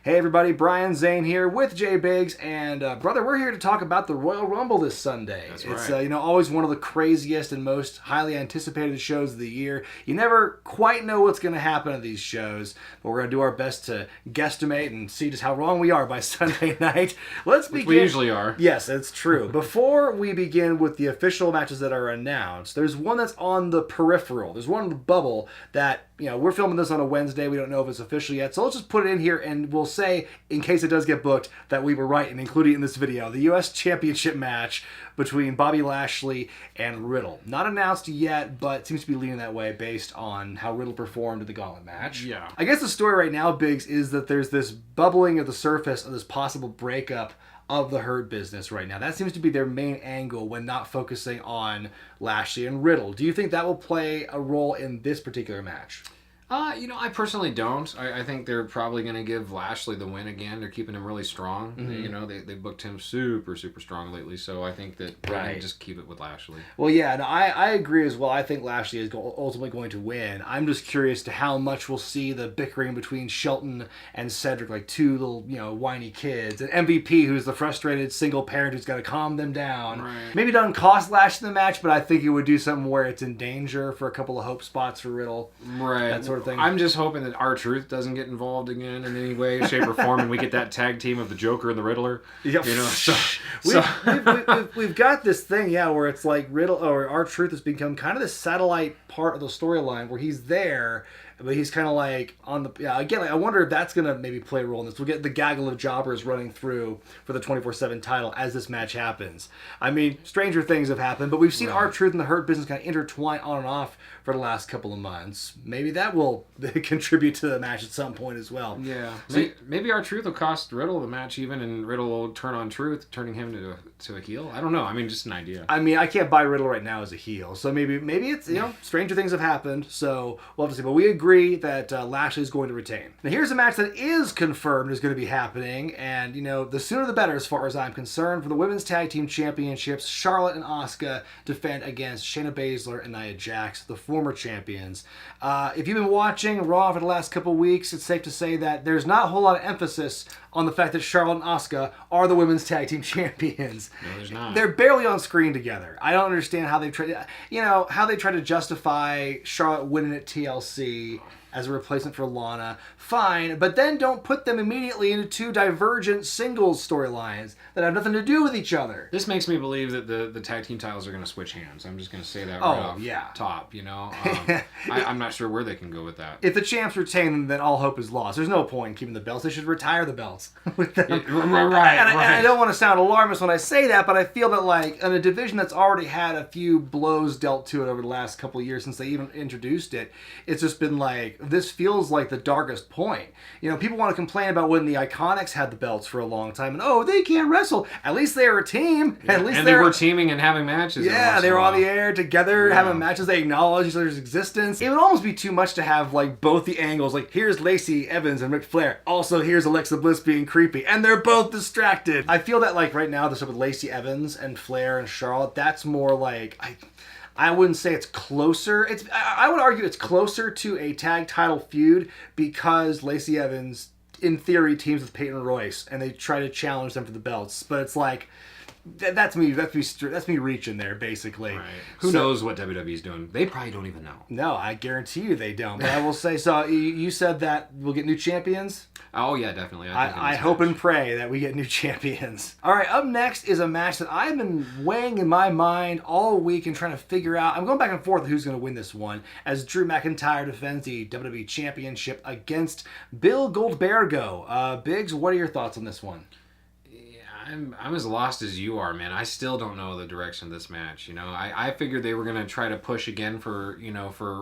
Hey everybody, Brian Zane here with Jay Biggs, and brother, we're here to talk about the Royal Rumble this Sunday. That's It's right. always one of the craziest and most highly anticipated shows of the year. You never quite know what's going to happen at these shows, but we're going to do our best to guesstimate and see just how wrong we are by Sunday night. Let's begin. We usually are. Yes, it's true. Before we begin with the official matches that are announced, there's one that's on the peripheral. There's one in the bubble that, we're filming this on a Wednesday. We don't know if it's official yet. So let's just put it in here and we'll say, in case it does get booked, that we were right and include it in this video. The U.S. Championship match between Bobby Lashley and Riddle. Not announced yet, but seems to be leaning that way based on how Riddle performed in the Gauntlet match. Yeah. I guess the story right now, Biggs, is that there's this bubbling of the surface of this possible breakup of the Hurt Business right now. That seems to be their main angle when not focusing on Lashley and Riddle. Do you think that will play a role in this particular match? I personally don't. I think they're probably going to give Lashley the win again. They're keeping him really strong. Mm-hmm. They booked him super strong lately, so I think that they're going to just keep it with Lashley. Well, yeah, no, I agree as well. I think Lashley is ultimately going to win. I'm just curious to how much we'll see the bickering between Shelton and Cedric, like two little, whiny kids. And MVP, who's the frustrated single parent who's got to calm them down. Right. Maybe it doesn't cost Lashley the match, but I think it would do something where it's in danger for a couple of hope spots for Riddle. Right. That sort of thing. I'm just hoping that R-Truth doesn't get involved again in any way, shape, or form, and we get that tag team of the Joker and the Riddler. Yep. We've got this thing, where it's like Riddle or R-Truth has become kind of this satellite part of the storyline where he's there, but he's kind of like on the... Yeah, again, I wonder if that's going to maybe play a role in this. We'll get the gaggle of jobbers running through for the 24/7 title as this match happens. I mean, stranger things have happened, but we've seen R-Truth and the Hurt Business kind of intertwine on and off for the last couple of months. Maybe that will contribute to the match at some point as well. Yeah. So, maybe R-Truth will cost Riddle the match even, and Riddle will turn on Truth, turning him to a heel. I don't know. I mean, just an idea. I mean, I can't buy Riddle right now as a heel, so maybe it's, stranger things have happened, so we'll have to see. But we agree that Lashley's going to retain. Now, here's a match that is confirmed is going to be happening, and, the sooner the better as far as I'm concerned. For the Women's Tag Team Championships, Charlotte and Asuka defend against Shayna Baszler and Nia Jax, the former champions. If you've been watching Raw for the last couple weeks, it's safe to say that there's not a whole lot of emphasis on the fact that Charlotte and Asuka are the Women's Tag Team Champions. No, there's not. They're barely on screen together. I don't understand how they try to justify Charlotte winning at TLC as a replacement for Lana. Fine, but then don't put them immediately into two divergent singles storylines that have nothing to do with each other. This makes me believe that the tag team titles are going to switch hands. I'm just going to say that right off top, I'm not sure where they can go with that. If the champs retain, then all hope is lost. There's no point in keeping the belts. They should retire the belts with them. Right. And I don't want to sound alarmist when I say that, but I feel that, like, in a division that's already had a few blows dealt to it over the last couple of years since they even introduced it, it's just been like, this feels like the darkest point. People want to complain about when the Iconics had the belts for a long time, and they can't wrestle. At least they were a team. Yeah. At least they were teaming and having matches. Yeah, they were on the air together, having matches. They acknowledge each other's existence. It would almost be too much to have, like, both the angles. Like, here's Lacey Evans and Ric Flair. Also, here's Alexa Bliss being creepy, and they're both distracted. I feel that, like, right now, the stuff with Lacey Evans and Flair and Charlotte, that's more like... I wouldn't say it's closer. I would argue it's closer to a tag title feud because Lacey Evans, in theory, teams with Peyton Royce, and they try to challenge them for the belts. But it's like... That's me reaching there, basically. Right. Who knows what WWE's doing? They probably don't even know. No, I guarantee you they don't. But I will say, so you said that we'll get new champions? Oh, yeah, definitely. I hope and pray that we get new champions. All right, up next is a match that I've been weighing in my mind all week and trying to figure out. I'm going back and forth with who's going to win this one, as Drew McIntyre defends the WWE Championship against Bill Goldbergo. Biggs, what are your thoughts on this one? I'm as lost as you are, man. I still don't know the direction of this match. I figured they were gonna try to push again for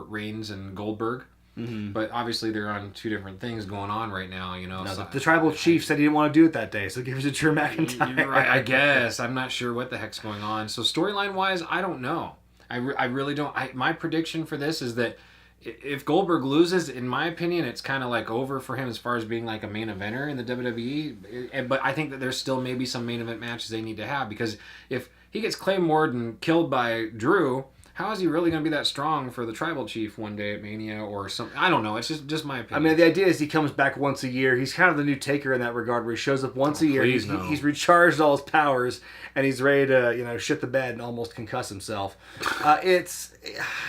Reigns and Goldberg, but obviously they're on two different things going on right now. No, so the tribal chief said he didn't want to do it that day, so give it to Drew McIntyre. You're right, I guess. I'm not sure what the heck's going on. So storyline wise, I don't know. I really don't. My prediction for this is that if Goldberg loses, in my opinion, it's kind of like over for him as far as being like a main eventer in the WWE. But I think that there's still maybe some main event matches they need to have, because if he gets Claymored and killed by Drew, how is he really going to be that strong for the Tribal Chief one day at Mania or something? I don't know. It's just my opinion. I mean, the idea is he comes back once a year. He's kind of the new Taker in that regard, where he shows up once a year. He's recharged all his powers, and he's ready to shit the bed and almost concuss himself. Shit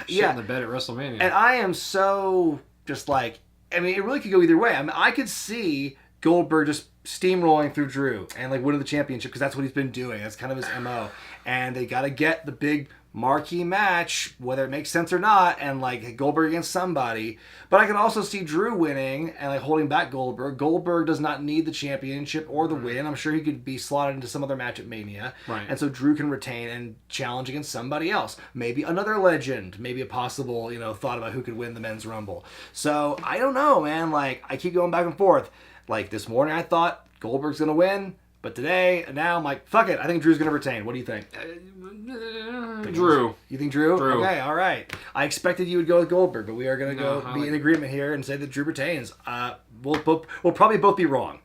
in the bed at WrestleMania. And I am so just like, I mean, it really could go either way. I mean, I could see Goldberg just steamrolling through Drew and like winning the championship, because that's what he's been doing. That's kind of his MO. And they got to get the big marquee match, whether it makes sense or not, and like Goldberg against somebody. But I can also see Drew winning and like holding back Goldberg. Goldberg does not need the championship or the win. I'm sure he could be slotted into some other match at Mania. Right. And so Drew can retain and challenge against somebody else. Maybe another legend. Maybe a possible, thought about who could win the Men's Rumble. So I don't know, man. Like, I keep going back and forth. Like this morning I thought Goldberg's going to win. But today, now I'm like, fuck it. I think Drew's going to retain. What do you think? Drew. You think Drew? Drew. Okay, all right. I expected you would go with Goldberg, but we are going to be in agreement here and say that Drew retains. We'll probably both be wrong.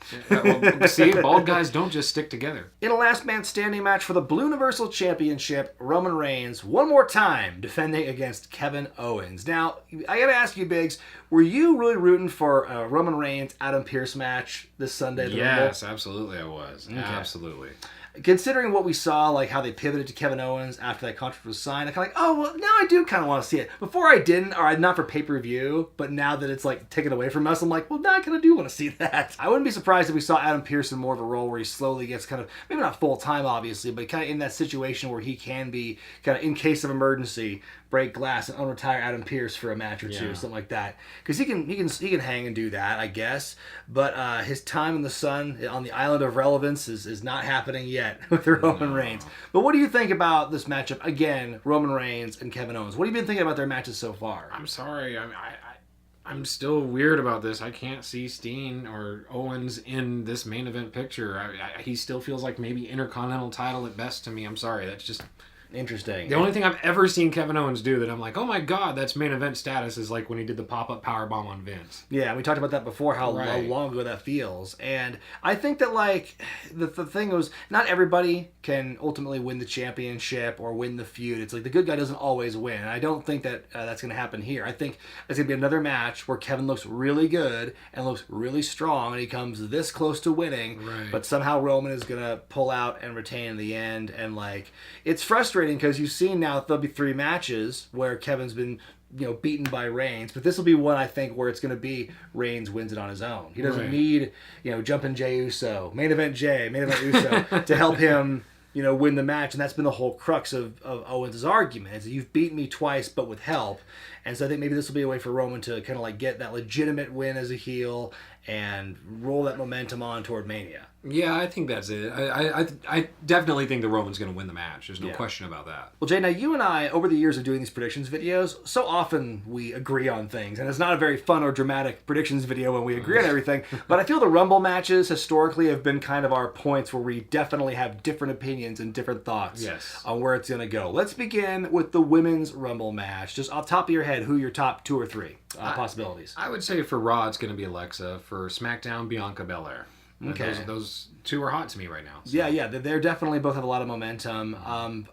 See, bald guys don't just stick together. In a last man standing match for the Blue Universal Championship, Roman Reigns, one more time, defending against Kevin Owens. Now, I got to ask you, Biggs, were you really rooting for a Roman Reigns Adam Pearce match this Sunday? Yes, absolutely I was. Okay. Absolutely. Considering what we saw, like how they pivoted to Kevin Owens after that contract was signed, I kind of like, oh, well, now I do kind of want to see it. Before I didn't, or not for pay-per-view, but now that it's like taken away from us, I'm like, well, now I kind of do want to see that. I wouldn't be surprised if we saw Adam Pearce in more of a role where he slowly gets kind of, maybe not full-time, obviously, but kind of in that situation where he can be kind of in case of emergency, break glass and unretire Adam Pearce for a match or two, something like that. Because he can hang and do that, I guess. But his time in the sun on the island of relevance is not happening yet with Roman Reigns. But what do you think about this matchup? Again, Roman Reigns and Kevin Owens. What have you been thinking about their matches so far? I'm sorry. I'm still weird about this. I can't see Steen or Owens in this main event picture. He still feels like maybe Intercontinental title at best to me. I'm sorry. That's just... Interesting. The only thing I've ever seen Kevin Owens do that I'm like, oh my god, that's main event status, is like when he did the pop-up powerbomb on Vince. Yeah, we talked about that before, how long ago that feels. And I think that, like, the thing was, not everybody can ultimately win the championship or win the feud. It's like the good guy doesn't always win. And I don't think that that's going to happen here. I think it's going to be another match where Kevin looks really good and looks really strong, and he comes this close to winning, but somehow Roman is going to pull out and retain in the end. And, like, it's frustrating because you've seen now there'll be 3 matches where Kevin's been beaten by Reigns, but this will be one, I think, where it's going to be Reigns wins it on his own. He doesn't need jumping Jey Uso, main event Uso to help him win the match. And that's been the whole crux of Owens' argument, is that you've beaten me twice but with help. And so I think maybe this will be a way for Roman to kind of like get that legitimate win as a heel and roll that momentum on toward Mania. Yeah, I think that's it. I definitely think that Roman's going to win the match. There's no question about that. Well, Jay, now you and I, over the years of doing these predictions videos, so often we agree on things. And it's not a very fun or dramatic predictions video when we agree on everything. But I feel the Rumble matches historically have been kind of our points where we definitely have different opinions and different thoughts on where it's going to go. Let's begin with the Women's Rumble match. Just off the top of your head, who are your top 2 or 3 possibilities? I would say for Raw, it's going to be Alexa. For SmackDown, Bianca Belair. Okay. Those 2 are hot to me right now. So. Yeah, they're definitely both have a lot of momentum.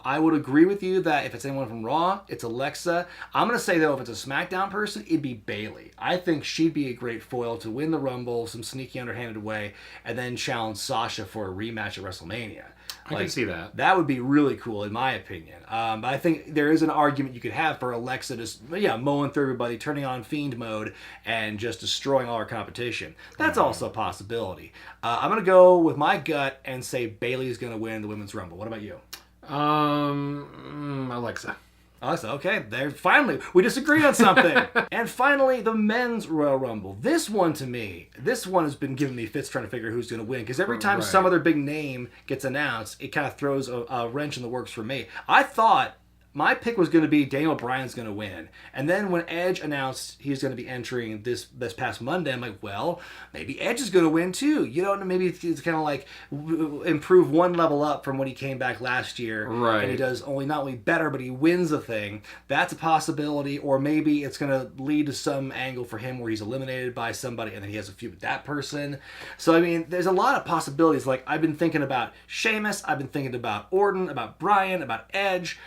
I would agree with you that if it's anyone from Raw, it's Alexa. I'm going to say, though, if it's a SmackDown person, it'd be Bayley. I think she'd be a great foil to win the Rumble, some sneaky underhanded way, and then challenge Sasha for a rematch at WrestleMania. I can see that. That would be really cool, in my opinion. But I think there is an argument you could have for Alexa just, mowing through everybody, turning on Fiend mode, and just destroying all our competition. That's also a possibility. I'm going to go with my gut and say Bayley's going to win the Women's Rumble. What about you? Alexa. Alexa, okay. There, finally, we disagree on something. And finally, the Men's Royal Rumble. This one, to me, has been giving me fits trying to figure who's going to win. Because every time some other big name gets announced, it kind of throws a wrench in the works for me. I thought my pick was going to be Daniel Bryan's going to win. And then when Edge announced he's going to be entering this past Monday, I'm like, well, maybe Edge is going to win too. Maybe it's kind of like improve one level up from when he came back last year. Right. And he does not only better, but he wins the thing. That's a possibility. Or maybe it's going to lead to some angle for him where he's eliminated by somebody and then he has a feud with that person. So, I mean, there's a lot of possibilities. Like, I've been thinking about Sheamus. I've been thinking about Orton, about Bryan, about Edge.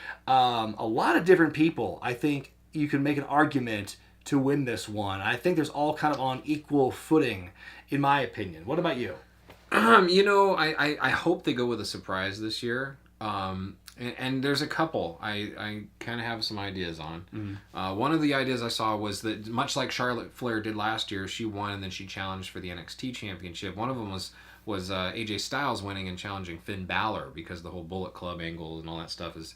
a lot of different people, I think you can make an argument to win this one. I think there's all kind of on equal footing, in my opinion. What about you? I hope they go with a surprise this year. And there's a couple I kind of have some ideas on. One of the ideas I saw was that, much like Charlotte Flair did last year, she won and then she challenged for the NXT Championship. One of them was AJ Styles winning and challenging Finn Balor, because the whole Bullet Club angle and all that stuff is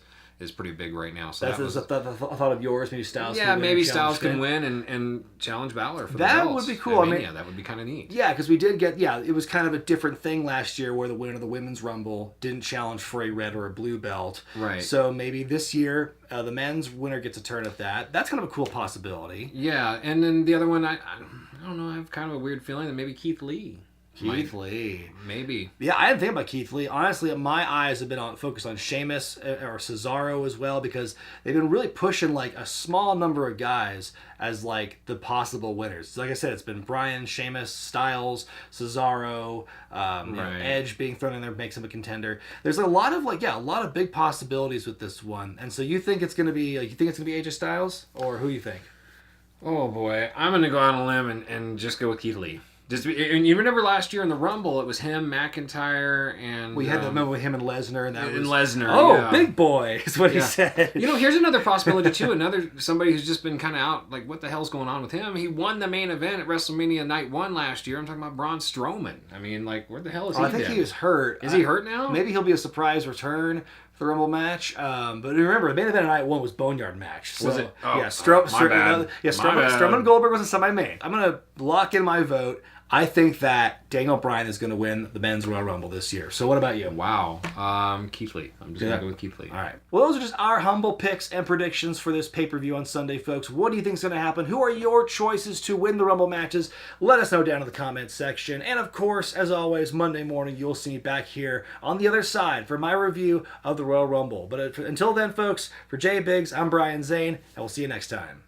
pretty big right now. So that's a thought of yours. Maybe Styles. Yeah, maybe Styles can win and challenge Balor for the that belts. Would be cool. I mean, that would be kind of neat. Yeah, because we did get it was kind of a different thing last year where the winner of the Women's Rumble didn't challenge for a red or a blue belt. Right. So maybe this year the men's winner gets a turn at that. That's kind of a cool possibility. Yeah, and then the other one, I don't know. I have kind of a weird feeling that maybe Keith Lee. Lee. Maybe. Yeah, I didn't think about Keith Lee. Honestly, my eyes have been focused on Sheamus or Cesaro as well, because they've been really pushing like a small number of guys as like the possible winners. Like I said, it's been Bryan, Sheamus, Styles, Cesaro, Edge being thrown in there makes him a contender. There's a lot of big possibilities with this one. And so you think it's going to be AJ Styles, or who you think? Oh boy, I'm going to go out on a limb and just go with Keith Lee. And you remember last year in the Rumble, it was him, McIntyre, and we had the moment with him and Lesnar, and that was Lesnar. Oh, yeah. Big boy is what he said. Here's another possibility too. Somebody who's just been kind of out. Like, what the hell's going on with him? He won the main event at WrestleMania Night 1 last year. I'm talking about Braun Strowman. I mean, like, where the hell is he? I think he was hurt. Is he hurt now? Maybe he'll be a surprise return for the Rumble match. But remember, the main event of Night 1 was Boneyard match. So, was it? Oh, yeah, Strowman and Goldberg was a semi-main. I'm gonna lock in my vote. I think that Daniel Bryan is going to win the men's Royal Rumble this year. So what about you? Wow. Keith Lee. I'm just going to go with Keith Lee. All right. Well, those are just our humble picks and predictions for this pay-per-view on Sunday, folks. What do you think is going to happen? Who are your choices to win the Rumble matches? Let us know down in the comments section. And of course, as always, Monday morning, you'll see me back here on the other side for my review of the Royal Rumble. But until then, folks, for Jay Biggs, I'm Brian Zane, and we'll see you next time.